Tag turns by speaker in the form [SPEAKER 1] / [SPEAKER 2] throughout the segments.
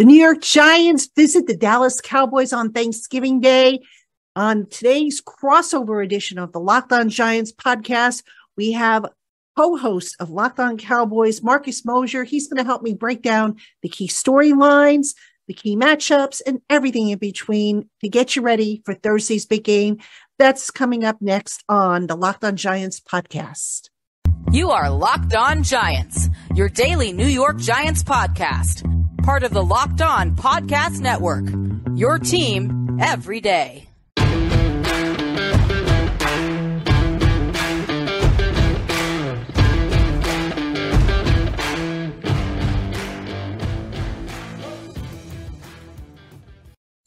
[SPEAKER 1] The New York Giants visit the Dallas Cowboys on Thanksgiving Day. On today's crossover edition of the Locked On Giants podcast, we have co-host of Locked On Cowboys, Mosher. He's going to help me break down the key storylines, the key matchups, and everything in between to get you ready for Thursday's big game. That's coming up next on the Locked On Giants podcast.
[SPEAKER 2] You are Locked On Giants, your daily New York Giants podcast. Part of the Locked On Podcast Network, your team every day.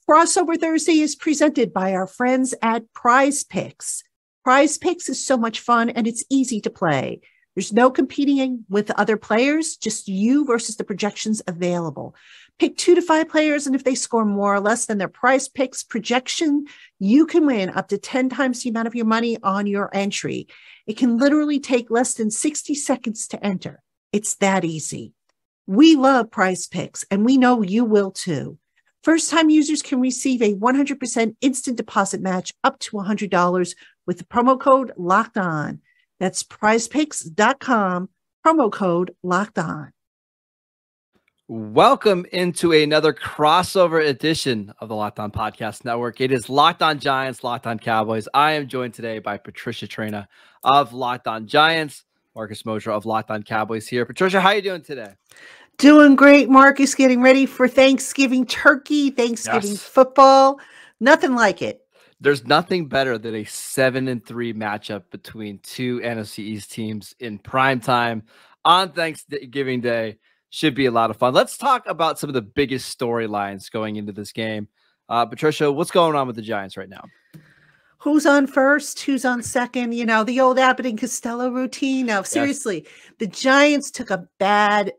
[SPEAKER 1] Crossover Thursday is presented by our friends at Prize Picks. Prize Picks is so much fun and it's easy to play. There's no competing with other players, just you versus the projections available. Pick 2 to 5 players, and if they score more or less than their Prize Picks projection, you can win up to 10 times the amount of your money on your entry. It can literally take less than 60 seconds to enter. It's that easy. We love Prize Picks, and we know you will too. First-time users can receive a 100% instant deposit match up to $100 with the promo code Locked On. That's prizepicks.com, promo code Locked On.
[SPEAKER 3] Welcome into another crossover edition of the Locked On Podcast Network. It is Locked On Giants, Locked On Cowboys. I am joined today by Patricia Traina of Locked On Giants, Mosher of Locked On Cowboys here. Patricia, how are you doing today?
[SPEAKER 1] Doing great, Marcus. Getting ready for Thanksgiving turkey, Thanksgiving football. Nothing like it.
[SPEAKER 3] There's nothing better than a 7-3 matchup between two NFC East teams in prime time on Thanksgiving Day. Should be a lot of fun. Let's talk about some of the biggest storylines going into this game. Patricia, what's going on with the Giants right now?
[SPEAKER 1] Who's on first? Who's on second? You know, the old Abbott and Costello routine. Now, seriously, The Giants took a bad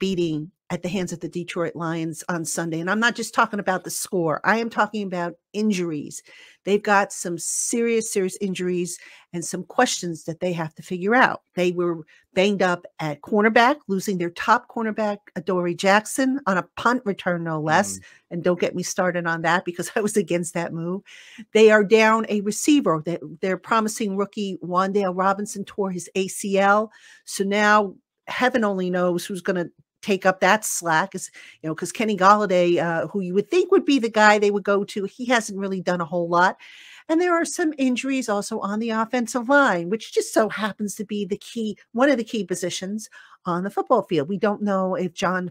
[SPEAKER 1] beating at the hands of the Detroit Lions on Sunday. And I'm not just talking about the score. I am talking about injuries. They've got some serious injuries and some questions that they have to figure out. They were banged up at cornerback, losing their top cornerback, Adoree Jackson, on a punt return, no less. And don't get me started on that because I was against that move. They are down a receiver. Their promising rookie, Wan'Dale Robinson, tore his ACL. So now heaven only knows who's going to take up that slack, because Kenny Golladay, who you would think would be the guy they would go to, he hasn't really done a whole lot. And there are some injuries also on the offensive line, which just so happens to be one of the key positions on the football field. We don't know if John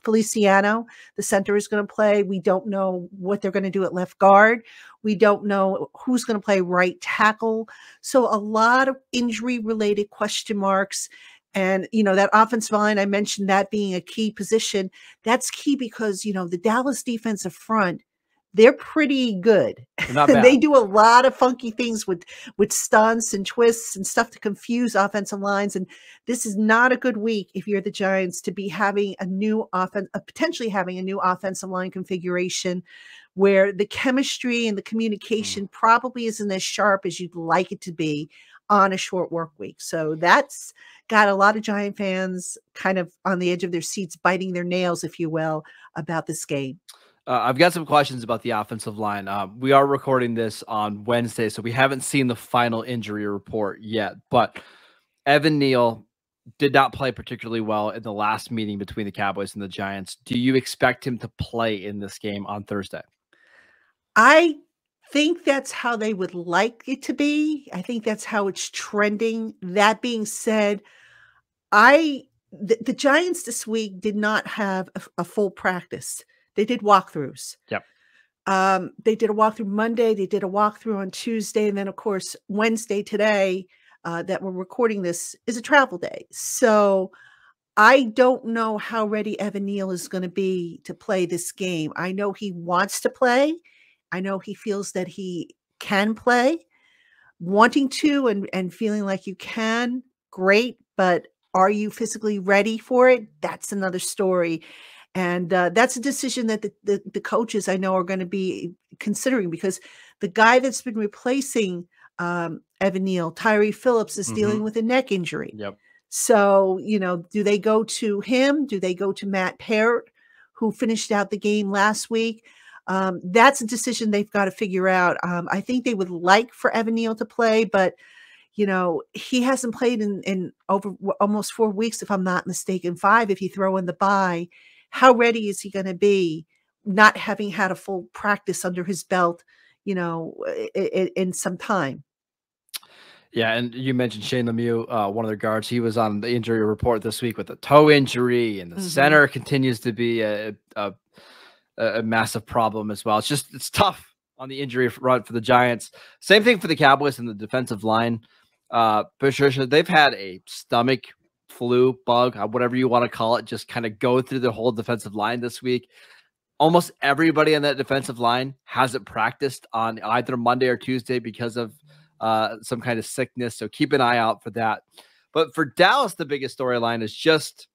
[SPEAKER 1] Feliciano, the center, is going to play. We don't know what they're going to do at left guard. We don't know who's going to play right tackle. So a lot of injury-related question marks. And, that offensive line, I mentioned that being a key position. That's key because, the Dallas defensive front, they're pretty good.
[SPEAKER 3] Not bad.
[SPEAKER 1] They do a lot of funky things with stunts and twists and stuff to confuse offensive lines. And this is not a good week if you're the Giants to be having potentially having a new offensive line configuration where the chemistry and the communication probably isn't as sharp as you'd like it to be on a short work week. So that's got a lot of Giant fans kind of on the edge of their seats, biting their nails, if you will, about this game.
[SPEAKER 3] I've got some questions about the offensive line. We are recording this on Wednesday, so we haven't seen the final injury report yet. But Evan Neal did not play particularly well in the last meeting between the Cowboys and the Giants. Do you expect him to play in this game on Thursday?
[SPEAKER 1] I think that's how they would like it to be. I think that's how it's trending. That being said, the Giants this week did not have a full practice. They did walkthroughs.
[SPEAKER 3] Yep.
[SPEAKER 1] They did a walkthrough Monday. They did a walkthrough on Tuesday. And then, of course, Wednesday today that we're recording this is a travel day. So I don't know how ready Evan Neal is going to be to play this game. I know he wants to play. I know he feels that he can play. Wanting to and feeling like you can, great. But are you physically ready for it? That's another story. And that's a decision that the coaches I know are going to be considering, because the guy that's been replacing Evan Neal, Tyree Phillips, is dealing with a neck injury.
[SPEAKER 3] Yep.
[SPEAKER 1] So, do they go to him? Do they go to Matt Parrott, who finished out the game last week. That's a decision they've got to figure out. I think they would like for Evan Neal to play, but he hasn't played in over almost 4 weeks, if I'm not mistaken, 5 if you throw in the bye. How ready is he going to be, not having had a full practice under his belt, in some time?
[SPEAKER 3] Yeah, and you mentioned Shane Lemieux, one of their guards. He was on the injury report this week with a toe injury, and the center continues to be a massive problem as well. It's tough on the injury front for the Giants. Same thing for the Cowboys and the defensive line. Patricia, they've had a stomach flu bug, whatever you want to call it, just kind of go through the whole defensive line this week. Almost everybody on that defensive line hasn't practiced on either Monday or Tuesday because of some kind of sickness. So keep an eye out for that. But for Dallas, the biggest storyline is just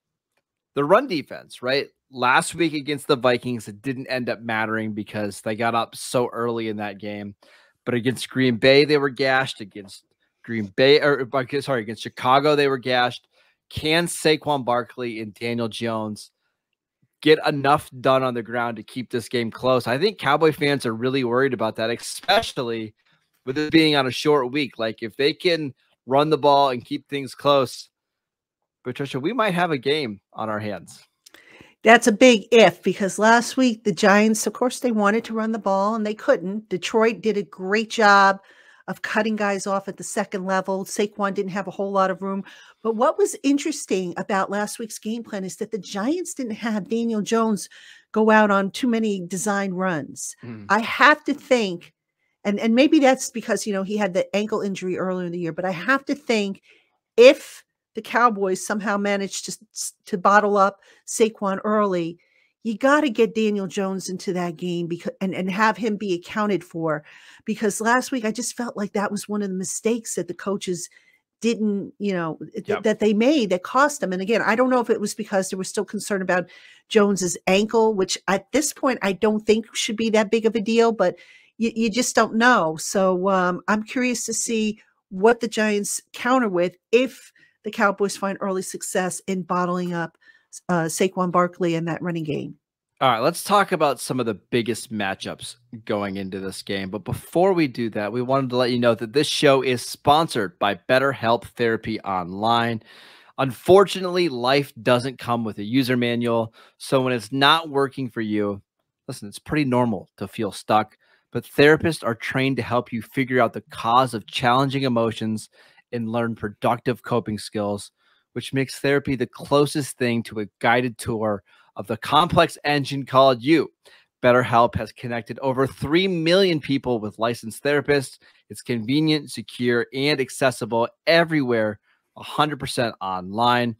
[SPEAKER 3] the run defense, right? Last week against the Vikings, it didn't end up mattering because they got up so early in that game. But against Green Bay, they were gashed. Against Chicago, they were gashed. Can Saquon Barkley and Daniel Jones get enough done on the ground to keep this game close? I think Cowboy fans are really worried about that, especially with it being on a short week. Like, if they can run the ball and keep things close, Patricia, we might have a game on our hands.
[SPEAKER 1] That's a big if, because last week the Giants, of course, they wanted to run the ball and they couldn't. Detroit did a great job of cutting guys off at the second level. Saquon didn't have a whole lot of room. But what was interesting about last week's game plan is that the Giants didn't have Daniel Jones go out on too many design runs. I have to think, and maybe that's because, he had the ankle injury earlier in the year, but I have to think if the Cowboys somehow managed to bottle up Saquon early, you got to get Daniel Jones into that game and have him be accounted for, because last week I just felt like that was one of the mistakes that the coaches didn't, that they made that cost them. And again, I don't know if it was because they were still concerned about Jones's ankle, which at this point I don't think should be that big of a deal, but you just don't know. So I'm curious to see what the Giants counter with if the Cowboys find early success in bottling up Saquon Barkley and that running game.
[SPEAKER 3] All right, let's talk about some of the biggest matchups going into this game. But before we do that, we wanted to let you know that this show is sponsored by BetterHelp Therapy Online. Unfortunately, life doesn't come with a user manual. So when it's not working for you, listen, it's pretty normal to feel stuck. But therapists are trained to help you figure out the cause of challenging emotions and learn productive coping skills, which makes therapy the closest thing to a guided tour of the complex engine called you. BetterHelp has connected over 3 million people with licensed therapists. It's convenient, secure, and accessible everywhere, 100% online.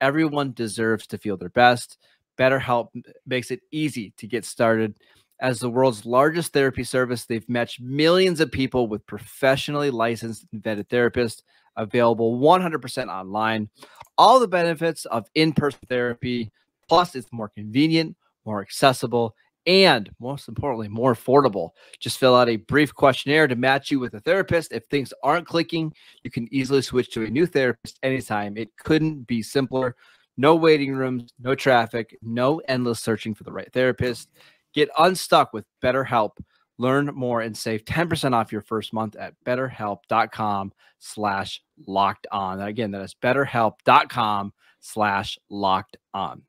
[SPEAKER 3] Everyone deserves to feel their best. BetterHelp makes it easy to get started. As the world's largest therapy service, they've matched millions of people with professionally licensed and vetted therapists, available 100% online. All the benefits of in-person therapy, plus it's more convenient, more accessible, and most importantly, more affordable. Just fill out a brief questionnaire to match you with a therapist. If things aren't clicking, you can easily switch to a new therapist anytime. It couldn't be simpler. No waiting rooms, no traffic, no endless searching for the right therapist. Get unstuck with BetterHelp. Learn more and save 10% off your first month at betterhelp.com/lockedon. Again, that is betterhelp.com/lockedon.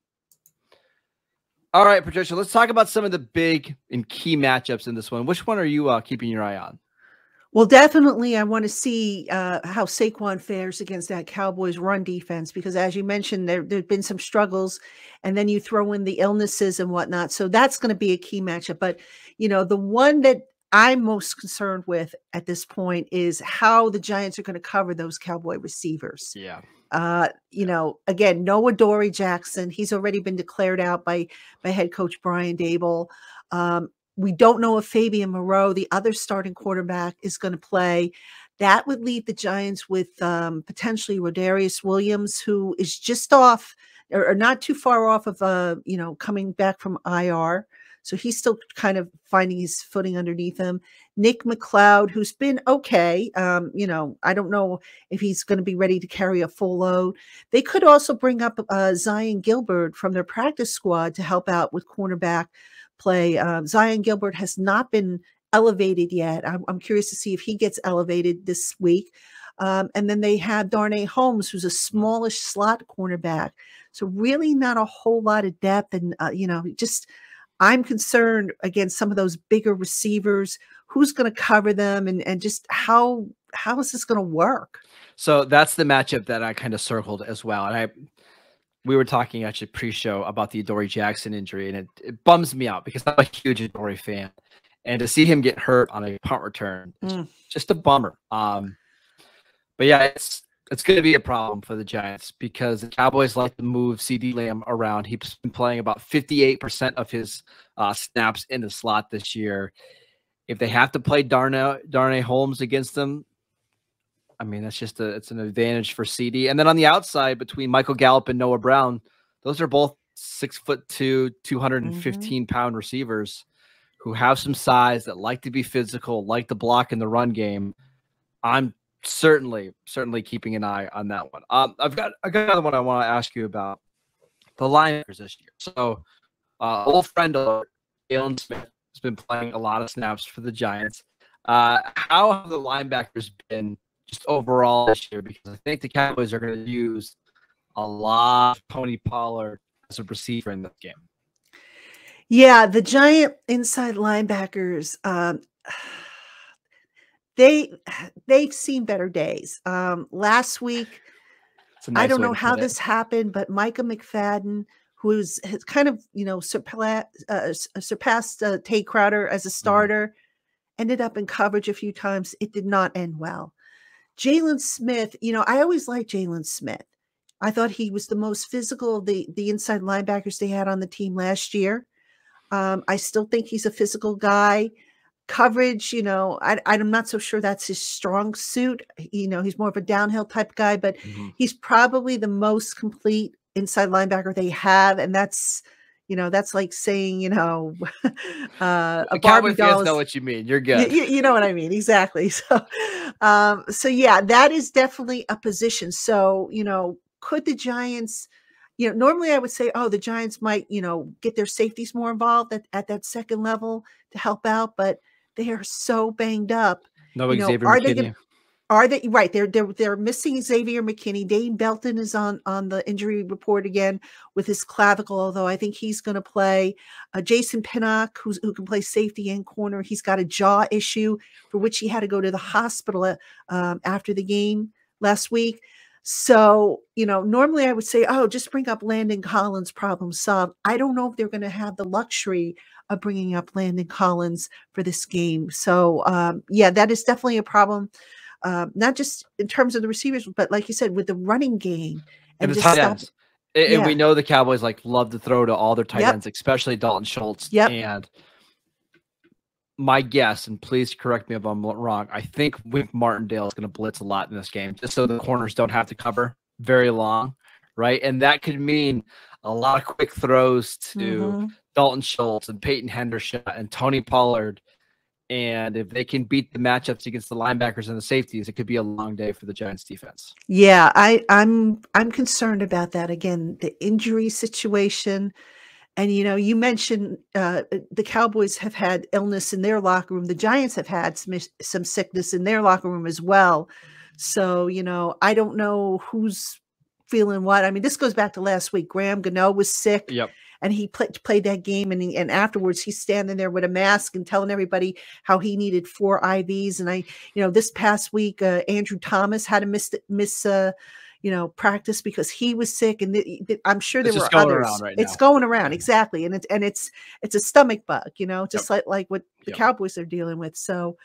[SPEAKER 3] All right, Patricia, let's talk about some of the big and key matchups in this one. Which one are you keeping your eye on?
[SPEAKER 1] Well, definitely I want to see how Saquon fares against that Cowboys run defense, because as you mentioned, there've been some struggles, and then you throw in the illnesses and whatnot. So that's going to be a key matchup. But, the one that I'm most concerned with at this point is how the Giants are going to cover those Cowboy receivers.
[SPEAKER 3] Yeah.
[SPEAKER 1] Again, no Adoree Jackson. He's already been declared out by head coach Brian Daboll. We don't know if Fabian Moreau, the other starting quarterback, is going to play. That would leave the Giants with potentially Rodarius Williams, who is just off or not too far off of coming back from IR. So he's still kind of finding his footing underneath him. Nick McLeod, who's been okay. I don't know if he's going to be ready to carry a full load. They could also bring up Zion Gilbert from their practice squad to help out with cornerback play. Zion Gilbert has not been elevated yet. I'm curious to see if he gets elevated this week. And then they have Darnay Holmes, who's a smallish slot cornerback. So really not a whole lot of depth. And, I'm concerned against some of those bigger receivers. Who's going to cover them, and just how is this going to work?
[SPEAKER 3] So that's the matchup that I kind of circled as well. And we were talking actually pre-show about the Adoree Jackson injury, and it bums me out because I'm a huge Adoree fan. And to see him get hurt on a punt return, is just a bummer. But yeah, it's going to be a problem for the Giants because the Cowboys like to move CeeDee Lamb around. He's been playing about 58% of his snaps in the slot this year. If they have to play Darnay Holmes against them, I mean, it's an advantage for CD. And then on the outside between Michael Gallup and Noah Brown, those are both 6'2", 215-pound receivers who have some size, that like to be physical, like to block in the run game. I'm certainly keeping an eye on that one. I've got another one I want to ask you about, the linebackers this year. So old friend of Jalen Smith has been playing a lot of snaps for the Giants. How have the linebackers been just overall this year? Because I think the Cowboys are going to use a lot of Tony Pollard as a receiver in this game.
[SPEAKER 1] Yeah, the Giant inside linebackers, they've seen better days. Last week, I don't know how this happened, but Micah McFadden, has kind of surpassed Tate Crowder as a starter, ended up in coverage a few times. It did not end well. Jalen Smith, I always liked Jalen Smith. I thought he was the most physical of the inside linebackers they had on the team last year. I still think he's a physical guy. Coverage, I'm not so sure that's his strong suit. He's more of a downhill type guy, but he's probably the most complete inside linebacker they have. And that's like saying, a Barbie doll.
[SPEAKER 3] Know what you mean. You're good.
[SPEAKER 1] You know what I mean? Exactly. So yeah, that is definitely a position. So, could the Giants, normally I would say, the Giants might, get their safeties more involved at that second level to help out, but they are so banged up.
[SPEAKER 3] No Xavier McKinney.
[SPEAKER 1] Are they right? They're missing Xavier McKinney. Dane Belton is on the injury report again with his clavicle, although I think he's going to play. Jason Pinnock, who can play safety and corner, he's got a jaw issue for which he had to go to the hospital after the game last week. So, normally I would say, just bring up Landon Collins, problem solved. I don't know if they're going to have the luxury of bringing up Landon Collins for this game. So, yeah, that is definitely a problem, not just in terms of the receivers, but like you said, with the running game.
[SPEAKER 3] And the tight ends. And we know the Cowboys love to throw to all their tight ends, especially Dalton Schultz. And my guess, and please correct me if I'm wrong, I think Wink Martindale is going to blitz a lot in this game, just so the corners don't have to cover very long, right? And that could mean a lot of quick throws to Dalton Schultz and Peyton Hendershot and Tony Pollard. And if they can beat the matchups against the linebackers and the safeties, it could be a long day for the Giants defense.
[SPEAKER 1] Yeah, I'm concerned about that. Again, the injury situation. And, you mentioned the Cowboys have had illness in their locker room. The Giants have had some sickness in their locker room as well. So, I don't know who's feeling what. I mean, this goes back to last week. Graham Gano was sick. And he played that game. And afterwards, he's standing there with a mask and telling everybody how he needed 4 IVs. And this past week, Andrew Thomas had to miss practice because he was sick, and I'm sure there were others. It's going around, exactly, and it's a stomach bug, just like what the Cowboys are dealing with. So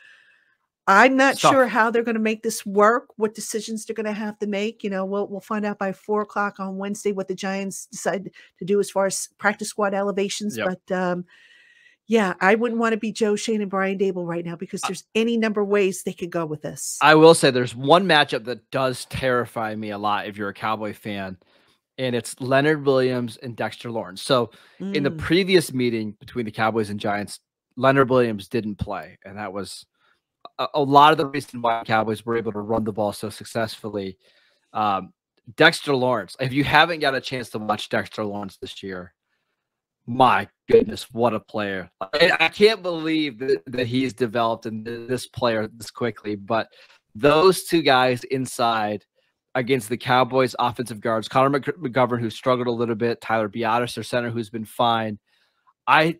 [SPEAKER 1] I'm not sure how they're going to make this work, what decisions they're going to have to make. We'll find out by 4:00 on Wednesday what the Giants decide to do as far as practice squad elevations. But yeah, I wouldn't want to be Joe Shane and Brian Dable right now because there's any number of ways they could go with this.
[SPEAKER 3] I will say there's one matchup that does terrify me a lot if you're a Cowboy fan, and it's Leonard Williams and Dexter Lawrence. So in the
[SPEAKER 1] Mm.
[SPEAKER 3] previous meeting between the Cowboys and Giants, Leonard Williams didn't play, and that was a lot of the reason why Cowboys were able to run the ball so successfully. Dexter Lawrence, if you haven't got a chance to watch Dexter Lawrence this year, my goodness, what a player. I can't believe that he's developed into this player this quickly, but those two guys inside against the Cowboys offensive guards, Connor McGovern, who struggled a little bit, Tyler Biadasz, their center, who's been fine. I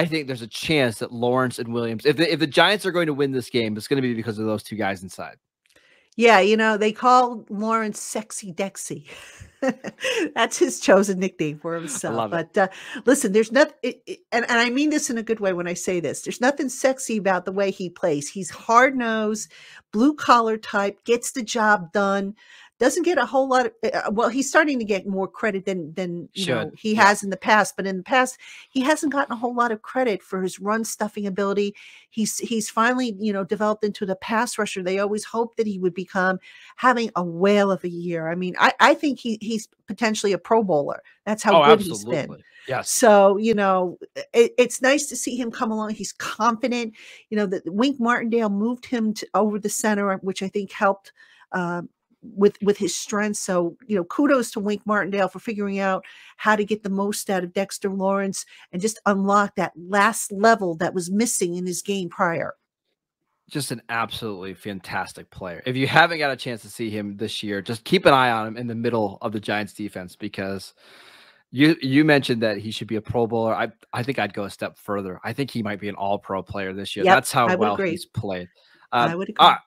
[SPEAKER 3] think there's a chance that Lawrence and Williams, if the Giants are going to win this game, it's going to be because of those two guys inside.
[SPEAKER 1] Yeah, they call Lawrence Sexy Dexy. That's his chosen nickname for himself. But listen, there's nothing, and I mean this in a good way when I say this. There's nothing sexy about the way he plays. He's hard-nosed, blue-collar type, gets the job done. Doesn't get a whole lot of he's starting to get more credit than he has in the past, but in the past he hasn't gotten a whole lot of credit for his run stuffing ability. He's finally developed into the pass rusher they always hoped that he would become, having a whale of a year. I mean, I think he's potentially a Pro Bowler. That's how good he's been.
[SPEAKER 3] Yeah.
[SPEAKER 1] So, it's nice to see him come along. He's confident. That Wink Martindale moved him over the center, which I think helped with his strengths. So, kudos to Wink Martindale for figuring out how to get the most out of Dexter Lawrence and just unlock that last level that was missing in his game prior.
[SPEAKER 3] Just an absolutely fantastic player. If you haven't got a chance to see him this year, just keep an eye on him in the middle of the Giants defense, because you mentioned that he should be a Pro Bowler. I think I'd go a step further. I think he might be an All-Pro player this year.
[SPEAKER 1] Yep,
[SPEAKER 3] that's how well he's played.
[SPEAKER 1] I would agree.
[SPEAKER 3] All right,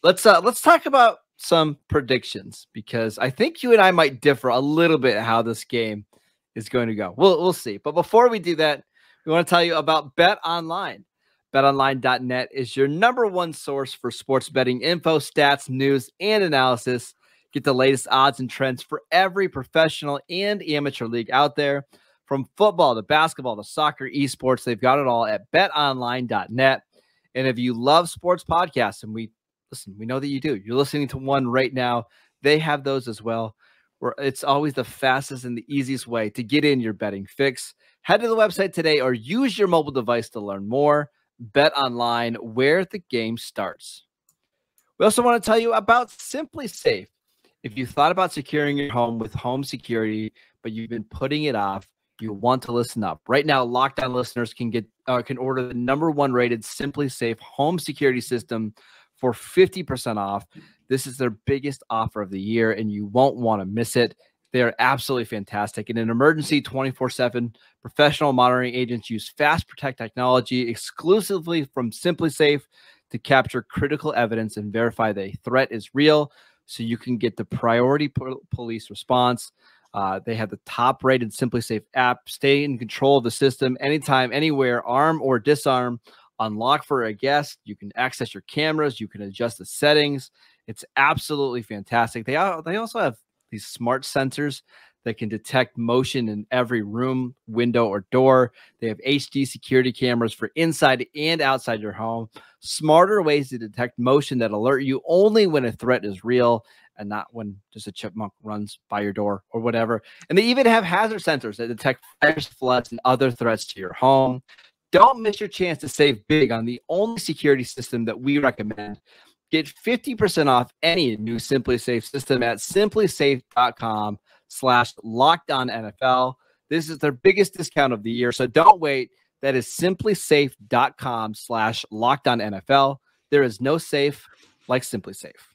[SPEAKER 3] let's talk about some predictions, because I think you and I might differ a little bit how this game is going to go. We'll see. But before we do that, we want to tell you about Bet Online. BetOnline.net is your #1 source for sports betting info, stats, news, and analysis. Get the latest odds and trends for every professional and amateur league out there. From football to basketball to soccer, esports, they've got it all at betonline.net. And if you love sports podcasts, and we know that you do, you're listening to one right now, they have those as well, where it's always the fastest and the easiest way to get in your betting fix. Head to the website today or use your mobile device to learn more. Bet Online, where the game starts. We also want to tell you about Simply Safe. If you thought about securing your home with home security, but you've been putting it off, you want to listen up. Right now, Locked On listeners can order the #1 rated Simply Safe home security system for 50% off. This is their biggest offer of the year, and you won't want to miss it. They're absolutely fantastic. In an emergency, 24/7 professional monitoring agents use Fast Protect technology exclusively from Simply Safe to capture critical evidence and verify the threat is real, so you can get the priority police response. They have the top-rated Simply Safe app. Stay in control of the system anytime, anywhere, arm or disarm. Unlock for a guest. You can access your cameras. You can adjust the settings. It's absolutely fantastic. They also have these smart sensors that can detect motion in every room, window, or door. They have HD security cameras for inside and outside your home. Smarter ways to detect motion that alert you only when a threat is real and not when just a chipmunk runs by your door or whatever. And they even have hazard sensors that detect fires, floods, and other threats to your home. Don't miss your chance to save big on the only security system that we recommend. Get 50% off any new Simply Safe system at simplysafe.com/LockedOnNFL. This is their biggest discount of the year, so don't wait. That is simplysafe.com/LockedOnNFL. There is no safe like Simply Safe.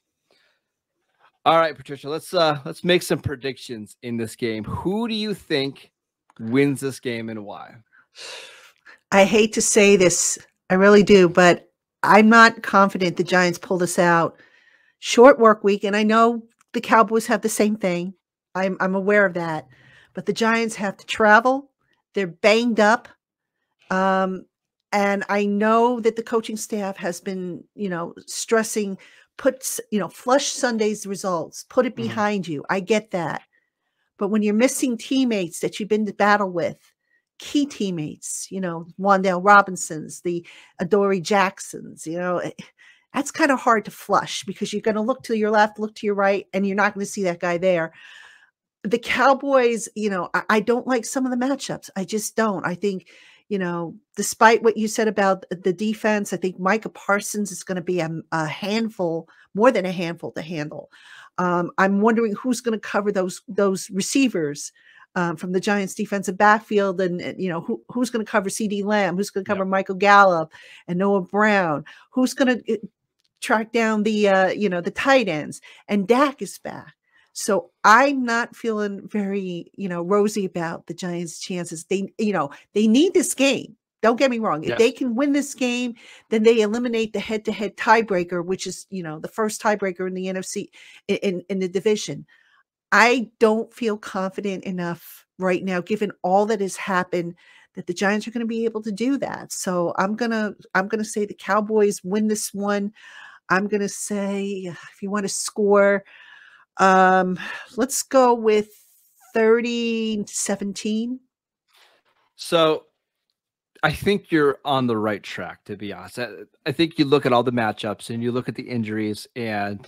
[SPEAKER 3] All right, Patricia, let's make some predictions in this game. Who do you think wins this game and why?
[SPEAKER 1] I hate to say this, I really do, but I'm not confident the Giants pull this out. Short work week, and I know the Cowboys have the same thing. I'm aware of that. But the Giants have to travel. They're banged up. And I know that the coaching staff has been, stressing, flush Sunday's results, put it behind you. I get that. But when you're missing teammates that you've been to battle with, key teammates, Wan'Dale Robinsons, the Adoree Jacksons, that's kind of hard to flush because you're going to look to your left, look to your right, and you're not going to see that guy there. the Cowboys, I don't like some of the matchups. I just don't. I think, despite what you said about the defense, I think Micah Parsons is going to be a handful, more than a handful to handle. I'm wondering who's going to cover those receivers from the Giants defensive backfield, and who's going to cover CD Lamb, who's going to cover Michael Gallup and Noah Brown, who's going to track down the tight ends, and Dak is back. So I'm not feeling very, rosy about the Giants' chances. They need this game. Don't get me wrong. If they can win this game, then they eliminate the head-to-head tiebreaker, which is, the first tiebreaker in the NFC in the division. I don't feel confident enough right now, given all that has happened, that the Giants are going to be able to do that. So I'm gonna say the Cowboys win this one. I'm gonna say, if you want to score, let's go with 30-17.
[SPEAKER 3] So I think you're on the right track, to be honest. I think you look at all the matchups and you look at the injuries, and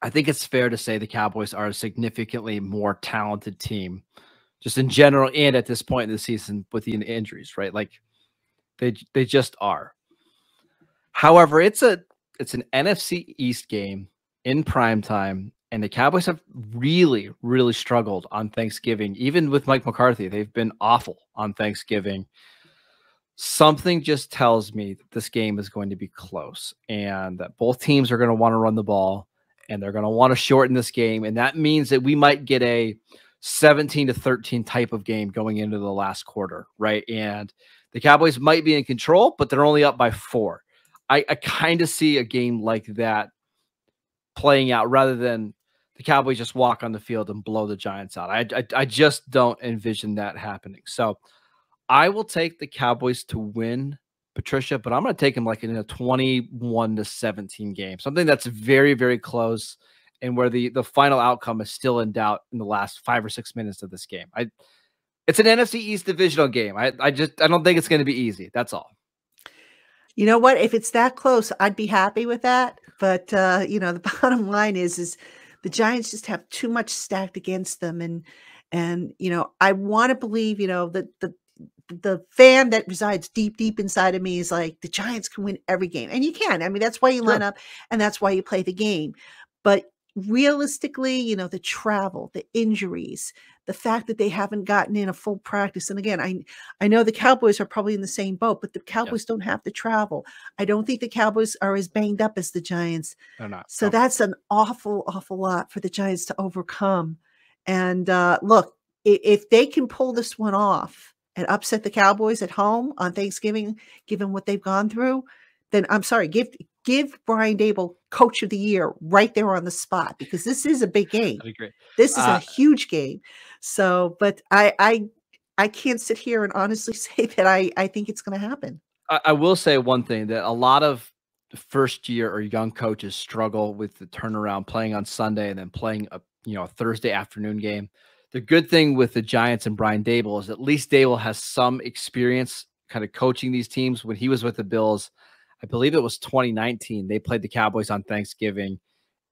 [SPEAKER 3] I think it's fair to say the Cowboys are a significantly more talented team, just in general, and at this point in the season with the injuries, right? Like they just are. However, it's an NFC East game in prime time, and the Cowboys have really, really struggled on Thanksgiving. Even with Mike McCarthy, they've been awful on Thanksgiving. Something just tells me that this game is going to be close, and that both teams are going to want to run the ball, and they're going to want to shorten this game. And that means that we might get a 17-13 type of game going into the last quarter, right? And the Cowboys might be in control, but they're only up by 4. I kind of see a game like that playing out, rather than the Cowboys just walk on the field and blow the Giants out. I just don't envision that happening. So I will take the Cowboys to win, Patricia, but I'm going to take them like in a 21-17 game, something that's very, very close, and where the final outcome is still in doubt in the last 5 or 6 minutes of this game. It's an NFC East divisional game. I don't think it's going to be easy. That's all.
[SPEAKER 1] You know what? If it's that close, I'd be happy with that. But the bottom line is the Giants just have too much stacked against them, and I want to believe that the fan that resides deep inside of me is like, the Giants can win every game, and you can. I mean, that's why you line up, and that's why you play the game. But realistically, the travel, the injuries, the fact that they haven't gotten in a full practice. And again, I know the Cowboys are probably in the same boat, but the Cowboys don't have to travel. I don't think the Cowboys are as banged up as the Giants.
[SPEAKER 3] They're not.
[SPEAKER 1] So that's an awful lot for the Giants to overcome. And look, if they can pull this one off and upset the Cowboys at home on Thanksgiving, given what they've gone through, then I'm sorry, give Brian Daboll Coach of the Year right there on the spot, because this is a big game.
[SPEAKER 3] That'd be great.
[SPEAKER 1] This is a huge game. So, but I can't sit here and honestly say that I think it's going to happen.
[SPEAKER 3] I will say one thing, that a lot of first year or young coaches struggle with the turnaround, playing on Sunday and then playing a Thursday afternoon game. The good thing with the Giants and Brian Daboll is at least Daboll has some experience kind of coaching these teams. When he was with the Bills, I believe it was 2019, they played the Cowboys on Thanksgiving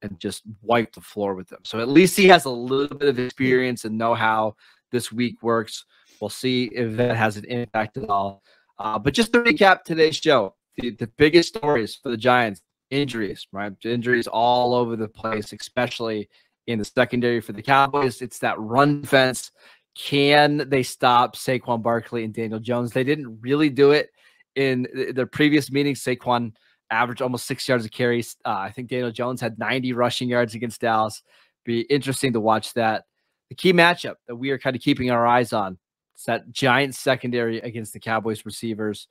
[SPEAKER 3] and just wiped the floor with them. So at least he has a little bit of experience and know how this week works. We'll see if that has an impact at all. But just to recap today's show, the biggest stories for the Giants, injuries, right? Injuries all over the place, especially in the secondary for the Cowboys. It's that run defense. Can they stop Saquon Barkley and Daniel Jones? They didn't really do it in their previous meetings. Saquon averaged almost 6 yards of carries. I think Daniel Jones had 90 rushing yards against Dallas. Be interesting to watch that. The key matchup that we are kind of keeping our eyes on is that Giants secondary against the Cowboys receivers.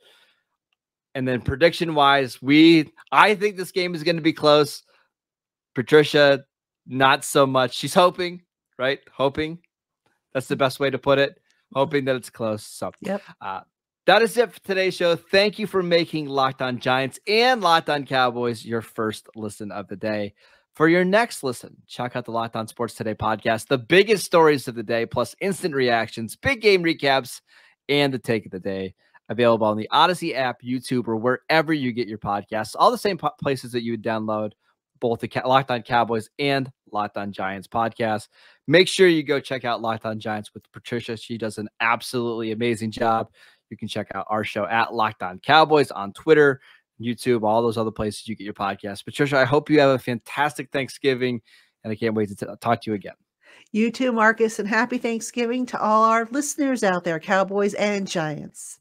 [SPEAKER 3] And then prediction-wise, I think this game is going to be close. Patricia, not so much. She's hoping, right? Hoping. That's the best way to put it. Hoping that it's close. So,
[SPEAKER 1] yep.
[SPEAKER 3] That is it for today's show. Thank you for making Locked On Giants and Locked On Cowboys your first listen of the day. For your next listen, check out the Locked On Sports Today podcast, the biggest stories of the day, plus instant reactions, big game recaps, and the take of the day. Available on the Odyssey app, YouTube, or wherever you get your podcasts. All the same places that you would download both the Locked On Cowboys and Locked On Giants podcast. Make sure you go check out Locked On Giants with Patricia. She does an absolutely amazing job. You can check out our show at Locked On Cowboys on Twitter, YouTube, all those other places you get your podcast. Patricia, I hope you have a fantastic Thanksgiving, and I can't wait to talk to you again.
[SPEAKER 1] You too, Marcus, and happy Thanksgiving to all our listeners out there, Cowboys and Giants.